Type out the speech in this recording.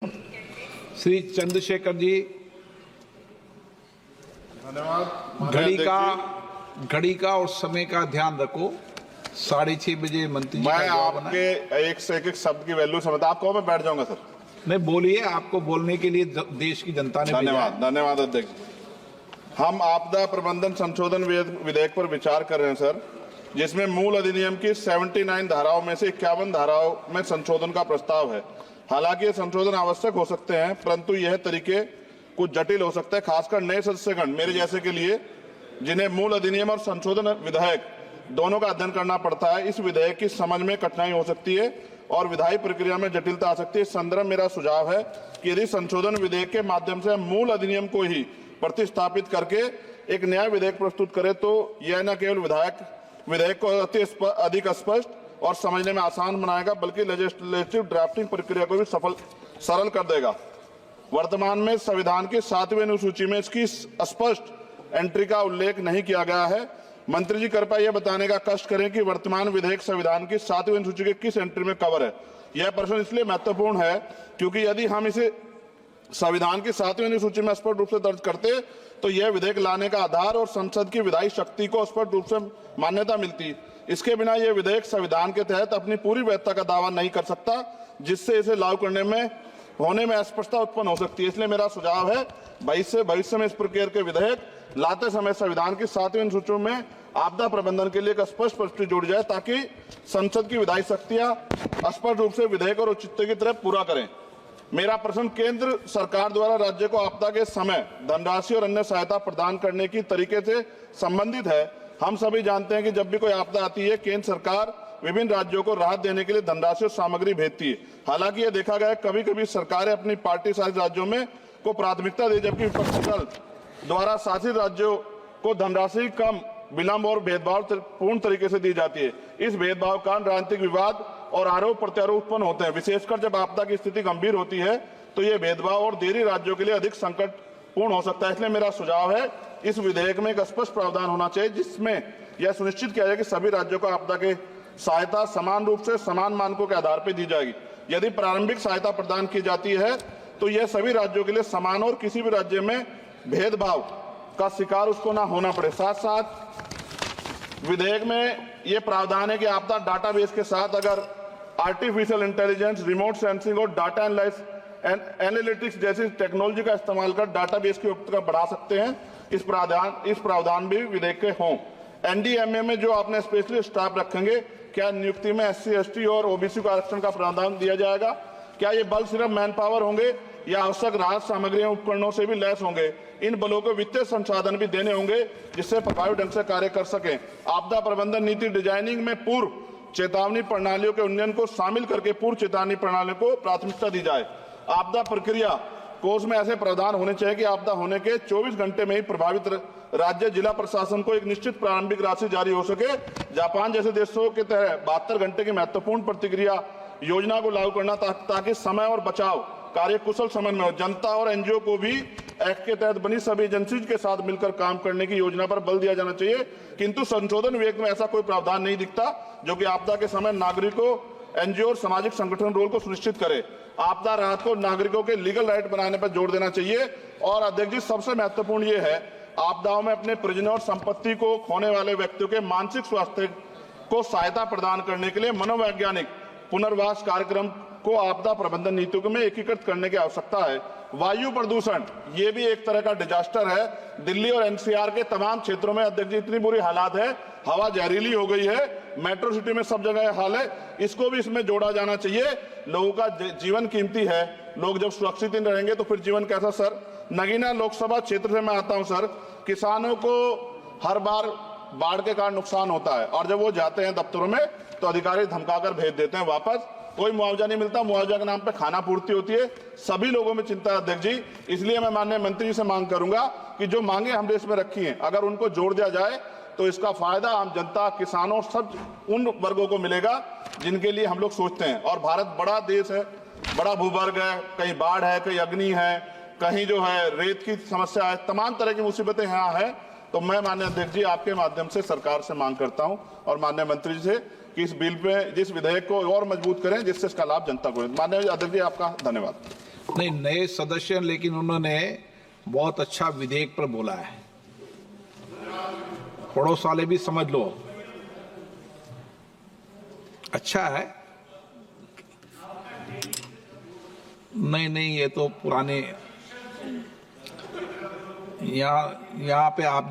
श्री चंद्रशेखर जी, धन्यवाद। घड़ी का और समय का ध्यान रखो। 6:30 बजे मंत्री जी मैं का जवाब आना है। आपके एक से एक शब्द की वैल्यू समझता, आप कहो मैं बैठ जाऊंगा सर। नहीं बोलिए, आपको बोलने के लिए देश की जनता ने भेजा है। धन्यवाद, धन्यवाद अध्यक्ष। हम आपदा प्रबंधन संशोधन विधेयक पर विचार कर रहे हैं सर, जिसमें मूल अधिनियम की 79 धाराओं में से 51 धाराओं में संशोधन का प्रस्ताव है। हालांकि ये संशोधन आवश्यक हो सकते हैं, परंतु यह तरीके कुछ जटिल हो सकते हैं, खासकर नए सदस्यगण मेरे जैसे के लिए, जिन्हें मूल अधिनियम और संशोधन विधेयक दोनों का अध्ययन करना पड़ता है। इस विधेयक की समझ में कठिनाई हो सकती है और विधायी प्रक्रिया में जटिलता आ सकती है। इस संदर्भ मेरा सुझाव है कि यदि संशोधन विधेयक के माध्यम से मूल अधिनियम को ही प्रतिस्थापित करके एक नया विधेयक प्रस्तुत करे, तो यह न केवल विधेयक को अधिक स्पष्ट और समझने में आसान बनाएगा, बल्कि लेजिस्लेटिव ड्राफ्टिंग प्रक्रिया को भी सरल कर देगा। वर्तमान में संविधान की 7वीं अनुसूची में इसकी स्पष्ट एंट्री का उल्लेख नहीं किया गया है। मंत्री जी कृपया यह बताने का कष्ट करें कि वर्तमान विधेयक संविधान की 7वीं अनुसूची के किस एंट्री में कवर है। यह प्रश्न इसलिए महत्वपूर्ण है क्योंकि यदि हम इसे संविधान की 7वीं अनुसूची में स्पष्ट रूप से दर्ज करते तो यह विधेयक लाने का आधार और संसद की विधायी शक्ति को स्पष्ट रूप से मान्यता मिलती। इसके बिना यह विधेयक संविधान के तहत अपनी पूरी वैधता का दावा नहीं कर सकता, जिससे इसे लागू करने में होने में अस्पष्टता उत्पन्न हो सकती है। इसलिए मेरा सुझाव है भविष्य में इस प्रकार के विधेयक लाते समय संविधान की 7वीं अनुसूची में आपदा प्रबंधन के लिए एक स्पष्ट प्रविष्टि जोड़ी जाए, ताकि संसद की विधायी शक्तियां स्पष्ट रूप से विधेयक और औचित्य की तरफ पूरा करें। मेरा प्रश्न केंद्र सरकार द्वारा राज्य को आपदा के समय धनराशि और अन्य सहायता प्रदान करने की तरीके से संबंधित है। हम सभी जानते हैं कि जब भी कोई आपदा आती है, केंद्र सरकार विभिन्न राज्यों को राहत देने के लिए धनराशि और सामग्री भेजती है। हालांकि यह देखा गया कभी कभी सरकारें अपनी पार्टी शासित राज्यों में को प्राथमिकता दे, जबकि विपक्षी दल द्वारा शासित राज्यों को धनराशि कम, विलंब और भेदभाव पूर्ण तरीके से दी जाती है। इस भेदभाव का राजनीतिक विवाद और आरोप प्रत्यारोप उत्पन्न होते हैं। विशेषकर जब आपदा की स्थिति गंभीर होती है तो ये भेदभाव और देरी राज्यों के लिए अधिक संकटपूर्ण हो सकता है। इसलिए मेरा सुझाव है इस विधेयक में एक स्पष्ट प्रावधान होना चाहिए, जिसमें यह सुनिश्चित किया जाए कि सभी राज्यों को आपदा के सहायता समान रूप से समान मानकों के आधार पर दी जाएगी। यदि प्रारंभिक सहायता प्रदान की जाती है तो यह सभी राज्यों के लिए समान और किसी भी राज्य में भेदभाव का शिकार उसको ना होना पड़े। साथ साथ विधेयक में यह प्रावधान है कि आपदा डाटाबेस के साथ अगर आर्टिफिशियल इंटेलिजेंस, रिमोट सेंसिंग और डाटा एनालिटिक्स जैसी टेक्नोलॉजी का इस्तेमाल कर डाटाबेस की उपयुक्तता बढ़ा सकते हैं। इस प्रावधान भी विधेयक के हों। एनडीएमए में जो आपने स्पेशलिस्ट स्टाफ रखेंगे, क्या नियुक्ति में SC, ST और OBC को आरक्षण का प्रावधान दिया जाएगा? क्या ये बल सिर्फ मैन पावर होंगे या आवश्यक राहत सामग्रियों उपकरणों से भी लैस होंगे? इन बलों को वित्तीय संसाधन भी देने होंगे जिससे प्रभावी ढंग से कार्य कर सकें। आपदा प्रबंधन नीति डिजाइनिंग में पूर्व चेतावनी प्रणालियों के उन्नयन को शामिल करके पूर्व चेतावनी प्रणालियों को प्राथमिकता दी जाए। आपदा प्रक्रिया कोष में ऐसे प्रावधान होने चाहिए कि आपदा होने के 24 घंटे में ही प्रभावित राज्य जिला प्रशासन को एक निश्चित प्रारंभिक राशि जारी हो सके। जापान जैसे देशों के तहत 72 घंटे की महत्वपूर्ण प्रतिक्रिया योजना को लागू करना, ताकि समय और बचाव कार्य कुशल समन्वय हो। जनता और NGO को भी एक्ट के तहत बनी सभी एजेंसीज के साथ मिलकर काम करने की योजना पर बल दिया जाना चाहिए। किंतु संशोधन विधेयक में ऐसा कोई प्रावधान नहीं दिखता जो कि आपदा के समय नागरिकों, NGO और सामाजिक संगठन रोल को सुनिश्चित करे। आपदा राहत को नागरिकों के लीगल राइट बनाने पर जोर देना चाहिए। और अध्यक्ष जी, सबसे महत्वपूर्ण ये है, आपदाओं में अपने परिजनों और संपत्ति को खोने वाले व्यक्तियों के मानसिक स्वास्थ्य को सहायता प्रदान करने के लिए मनोवैज्ञानिक पुनर्वास कार्यक्रम को आपदा प्रबंधन नीतियों में एकीकृत करने की आवश्यकता है। वायु प्रदूषण ये भी एक तरह का डिजास्टर है। दिल्ली और NCR के तमाम क्षेत्रों में अध्यक्ष जी इतनी बुरी हालात है, हवा जहरीली हो गई है, मेट्रो सिटी में सब जगह हाल है। इसको भी इसमें जोड़ा जाना चाहिए। लोगों का जीवन कीमती है, लोग जब सुरक्षित नहीं रहेंगे तो फिर जीवन कैसा? सर, नगीना लोकसभा क्षेत्र से मैं आता हूं सर। किसानों को हर बार बाढ़ के कारण नुकसान होता है और जब वो जाते हैं दफ्तरों में तो अधिकारी धमकाकर भेज देते हैं वापस। कोई मुआवजा नहीं मिलता, मुआवजा के नाम पे खाना पूर्ति होती है। सभी लोगों में चिंता है अध्यक्ष जी। इसलिए मैं माननीय मंत्री जी से मांग करूंगा कि जो मांगे हम देश में रखी हैं, अगर उनको जोड़ दिया जाए तो इसका फायदा आम जनता, किसानों, सब उन वर्गों को मिलेगा जिनके लिए हम लोग सोचते हैं। और भारत बड़ा देश है, बड़ा भूवर्ग है, कहीं बाढ़ है, कहीं अग्नि है, कहीं जो है रेत की समस्या है, तमाम तरह की मुसीबतें यहाँ है। तो मैं माननीय अध्यक्ष जी आपके माध्यम से सरकार से मांग करता हूं और माननीय मंत्री जी से कि इस बिल पे, जिस विधेयक को और मजबूत करें जिससे इसका लाभ जनता को। माननीय अध्यक्ष जी आपका धन्यवाद। नहीं, नए सदस्य हैं, लेकिन उन्होंने बहुत अच्छा विधेयक पर बोला है। पड़ोस वाले भी समझ लो, अच्छा है। नहीं, ये तो पुराने, यहाँ पे आप